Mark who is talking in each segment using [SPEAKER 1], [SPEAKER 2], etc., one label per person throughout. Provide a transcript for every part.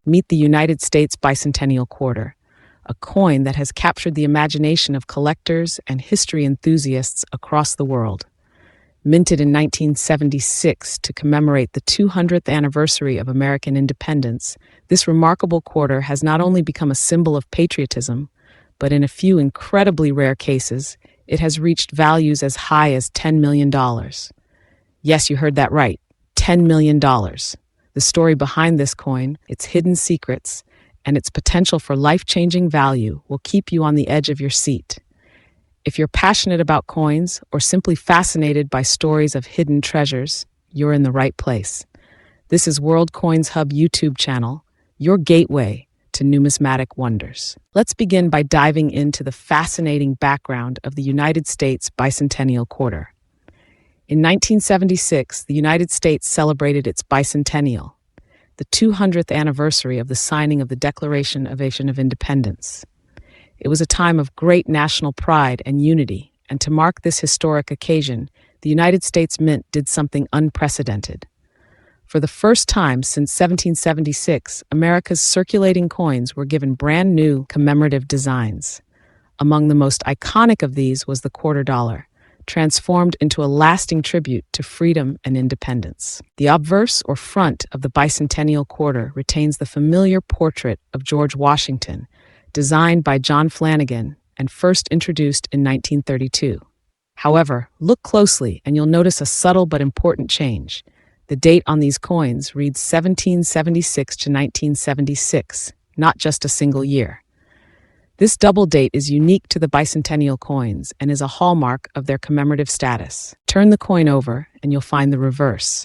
[SPEAKER 1] Meet the United States Bicentennial Quarter, a coin that has captured the imagination of collectors and history enthusiasts across the world. Minted in 1976 to commemorate the 200th anniversary of American independence, this remarkable quarter has not only become a symbol of patriotism, but in a few incredibly rare cases, it has reached values as high as $10 million. Yes, you heard that right, $10 million. The story behind this coin, its hidden secrets, and its potential for life-changing value will keep you on the edge of your seat. If you're passionate about coins or simply fascinated by stories of hidden treasures, you're in the right place. This is World Coins Hub YouTube channel, your gateway to numismatic wonders. Let's begin by diving into the fascinating background of the United States Bicentennial Quarter. In 1976, the United States celebrated its bicentennial, the 200th anniversary of the signing of the Declaration of Independence. It was a time of great national pride and unity, and to mark this historic occasion, the United States Mint did something unprecedented. For the first time since 1776, America's circulating coins were given brand new commemorative designs. Among the most iconic of these was the quarter dollar, transformed into a lasting tribute to freedom and independence. The obverse or front of the bicentennial quarter retains the familiar portrait of George Washington, designed by John Flanagan and first introduced in 1932. However, look closely and you'll notice a subtle but important change. The date on these coins reads 1776 to 1976, not just a single year. This double date is unique to the bicentennial coins and is a hallmark of their commemorative status. Turn the coin over and you'll find the reverse,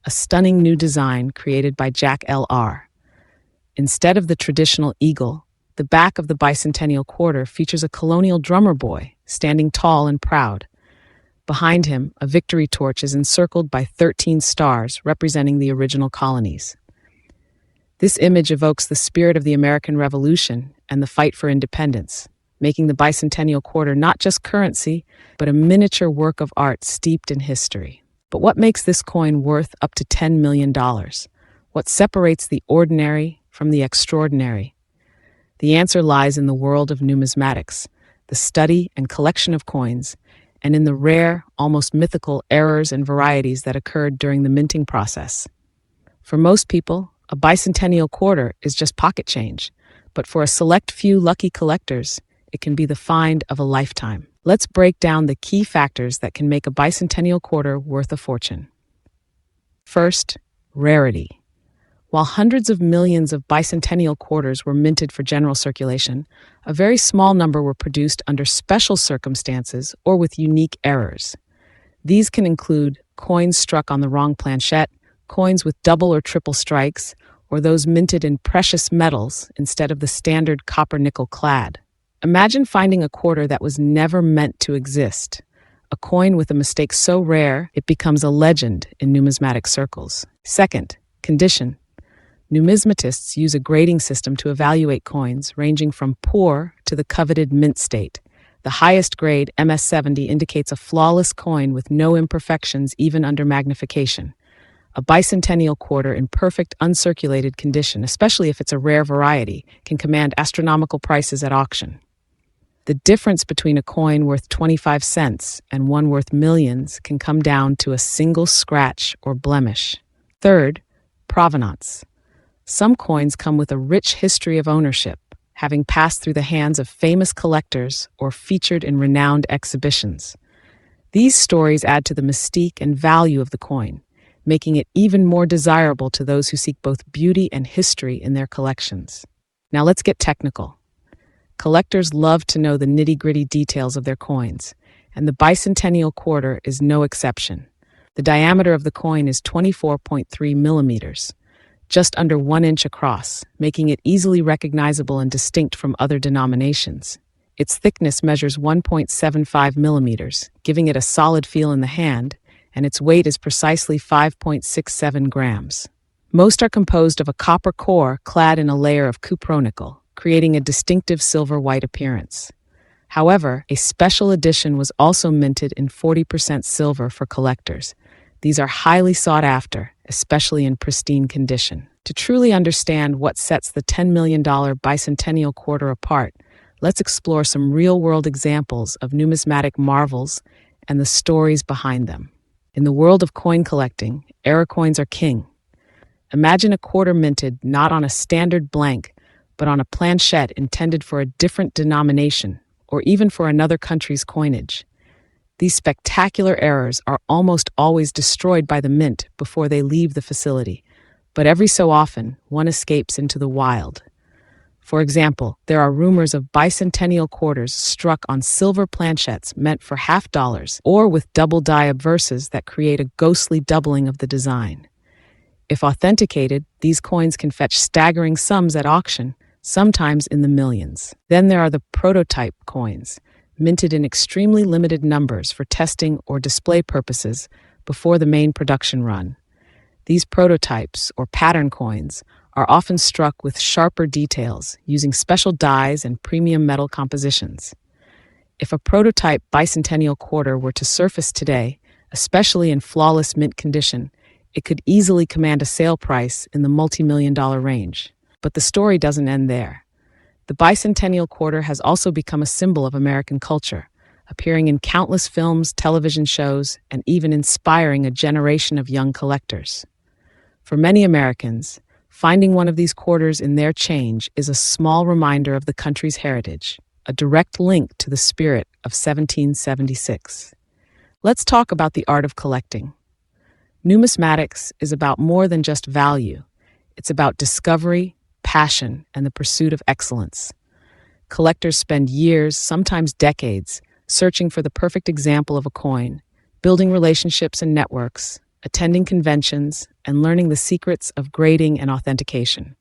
[SPEAKER 1] a stunning new design created by Jack L.R. Instead of the traditional eagle, the back of the bicentennial quarter features a colonial drummer boy standing tall and proud. Behind him, a victory torch is encircled by 13 stars representing the original colonies. This image evokes the spirit of the American Revolution and the fight for independence, making the bicentennial quarter not just currency, but a miniature work of art steeped in history. But what makes this coin worth up to $10 million? What separates the ordinary from the extraordinary? The answer lies in the world of numismatics, the study and collection of coins, and in the rare, almost mythical errors and varieties that occurred during the minting process. For most people, a bicentennial quarter is just pocket change, but for a select few lucky collectors, it can be the find of a lifetime. Let's break down the key factors that can make a bicentennial quarter worth a fortune. First, rarity. While hundreds of millions of bicentennial quarters were minted for general circulation, a very small number were produced under special circumstances or with unique errors. These can include coins struck on the wrong planchette, coins with double or triple strikes, or those minted in precious metals instead of the standard copper-nickel clad. Imagine finding a quarter that was never meant to exist, a coin with a mistake so rare it becomes a legend in numismatic circles. Second, condition. Numismatists use a grading system to evaluate coins ranging from poor to the coveted mint state. The highest grade, MS-70, indicates a flawless coin with no imperfections even under magnification. A bicentennial quarter in perfect uncirculated condition, especially if it's a rare variety, can command astronomical prices at auction. The difference between a coin worth 25 cents and one worth millions can come down to a single scratch or blemish. Third, provenance. Some coins come with a rich history of ownership, having passed through the hands of famous collectors or featured in renowned exhibitions. These stories add to the mystique and value of the coin, making it even more desirable to those who seek both beauty and history in their collections. Now let's get technical. Collectors love to know the nitty-gritty details of their coins, and the bicentennial quarter is no exception. The diameter of the coin is 24.3 millimeters, just under 1 inch across, making it easily recognizable and distinct from other denominations. Its thickness measures 1.75 millimeters, giving it a solid feel in the hand, and its weight is precisely 5.67 grams. Most are composed of a copper core clad in a layer of cupronickel, creating a distinctive silver-white appearance. However, a special edition was also minted in 40% silver for collectors. These are highly sought after, especially in pristine condition. To truly understand what sets the $10 million bicentennial quarter apart, let's explore some real-world examples of numismatic marvels and the stories behind them. In the world of coin collecting, era coins are king. Imagine a quarter minted not on a standard blank, but on a planchette intended for a different denomination, or even for another country's coinage. These spectacular errors are almost always destroyed by the mint before they leave the facility, but every so often, one escapes into the wild. For example, there are rumors of bicentennial quarters struck on silver planchettes meant for $half or with double die obverses that create a ghostly doubling of the design. If authenticated, these coins can fetch staggering sums at auction, sometimes in the millions. Then there are the prototype coins, minted in extremely limited numbers for testing or display purposes before the main production run. These prototypes, or pattern coins, are often struck with sharper details using special dyes and premium metal compositions. If a prototype bicentennial quarter were to surface today, especially in flawless mint condition, it could easily command a sale price in the multi-million-dollar range. But the story doesn't end there. The bicentennial quarter has also become a symbol of American culture, appearing in countless films, television shows, and even inspiring a generation of young collectors. For many Americans, finding one of these quarters in their change is a small reminder of the country's heritage, a direct link to the spirit of 1776. Let's talk about the art of collecting. Numismatics is about more than just value. It's about discovery, passion, and the pursuit of excellence. Collectors spend years, sometimes decades, searching for the perfect example of a coin, building relationships and networks, attending conventions, and learning the secrets of grading and authentication.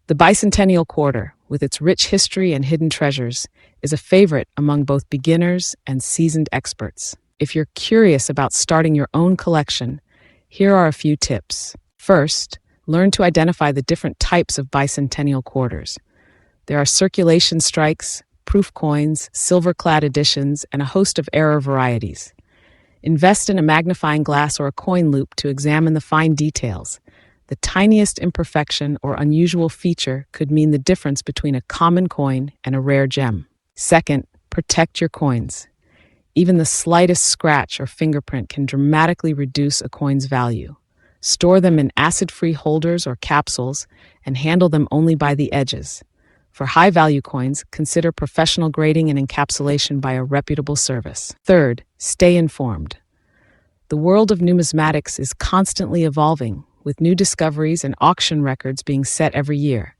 [SPEAKER 1] The bicentennial quarter, with its rich history and hidden treasures, is a favorite among both beginners and seasoned experts. If you're curious about starting your own collection, here are a few tips. First, learn to identify the different types of bicentennial quarters. There are circulation strikes, proof coins, silver clad editions, and a host of error varieties. Invest in a magnifying glass or a coin loop to examine the fine details. The tiniest imperfection or unusual feature could mean the difference between a common coin and a rare gem. Second, protect your coins. Even the slightest scratch or fingerprint can dramatically reduce a coin's value. Store them in acid-free holders or capsules and handle them only by the edges. For high-value coins, consider professional grading and encapsulation by a reputable service. Third, stay informed. The world of numismatics is constantly evolving, with new discoveries and auction records being set every year.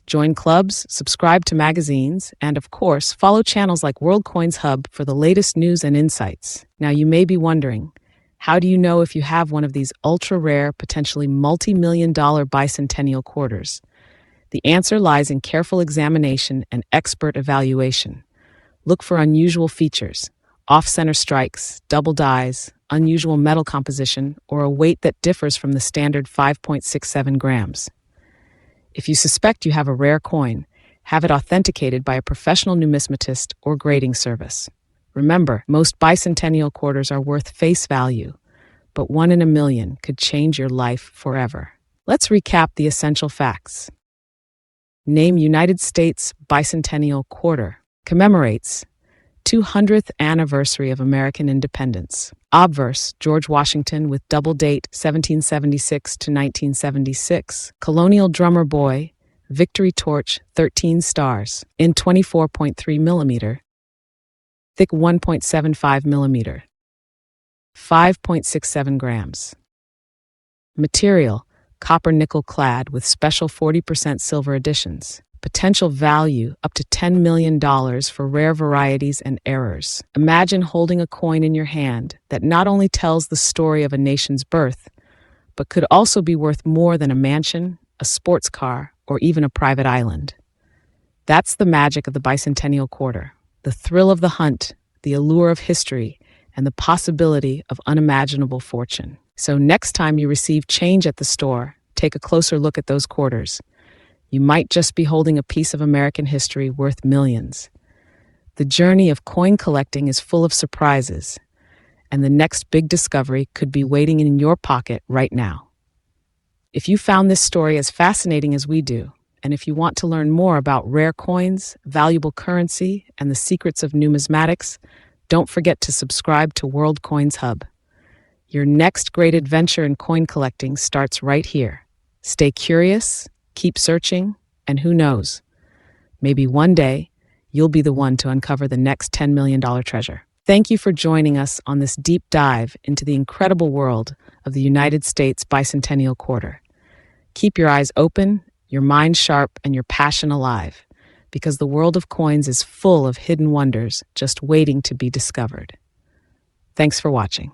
[SPEAKER 1] Join clubs, subscribe to magazines, and of course, follow channels like World Coins Hub for the latest news and insights. Now, you may be wondering, how do you know if you have one of these ultra-rare, potentially multi-million-dollar bicentennial quarters? The answer lies in careful examination and expert evaluation. Look for unusual features, off-center strikes, double dies, unusual metal composition, or a weight that differs from the standard 5.67 grams. If you suspect you have a rare coin, have it authenticated by a professional numismatist or grading service. Remember, most bicentennial quarters are worth face value, but 1 in a million could change your life forever. Let's recap the essential facts. Name United States Bicentennial Quarter. Commemorates 200th anniversary of American independence. Obverse, George Washington with double date 1776 to 1976. Colonial drummer boy, Victory torch 13 stars. In 24.3 millimeter. Thick 1.75 millimeter. 5.67 grams. Material, copper nickel clad with special 40% silver editions. Potential value up to $10 million for rare varieties and errors. Imagine holding a coin in your hand that not only tells the story of a nation's birth, but could also be worth more than a mansion, a sports car, or even a private island. That's the magic of the bicentennial quarter. The thrill of the hunt, the allure of history, and the possibility of unimaginable fortune. So next time you receive change at the store, take a closer look at those quarters. You might just be holding a piece of American history worth millions. The journey of coin collecting is full of surprises, and the next big discovery could be waiting in your pocket right now. If you found this story as fascinating as we do, and if you want to learn more about rare coins, valuable currency, and the secrets of numismatics, don't forget to subscribe to World Coins Hub. Your next great adventure in coin collecting starts right here. Stay curious, keep searching, and who knows, maybe one day you'll be the one to uncover the next $10 million treasure. Thank you for joining us on this deep dive into the incredible world of the United States Bicentennial Quarter. Keep your eyes open, your mind sharp, and your passion alive, because the world of coins is full of hidden wonders just waiting to be discovered. Thanks for watching.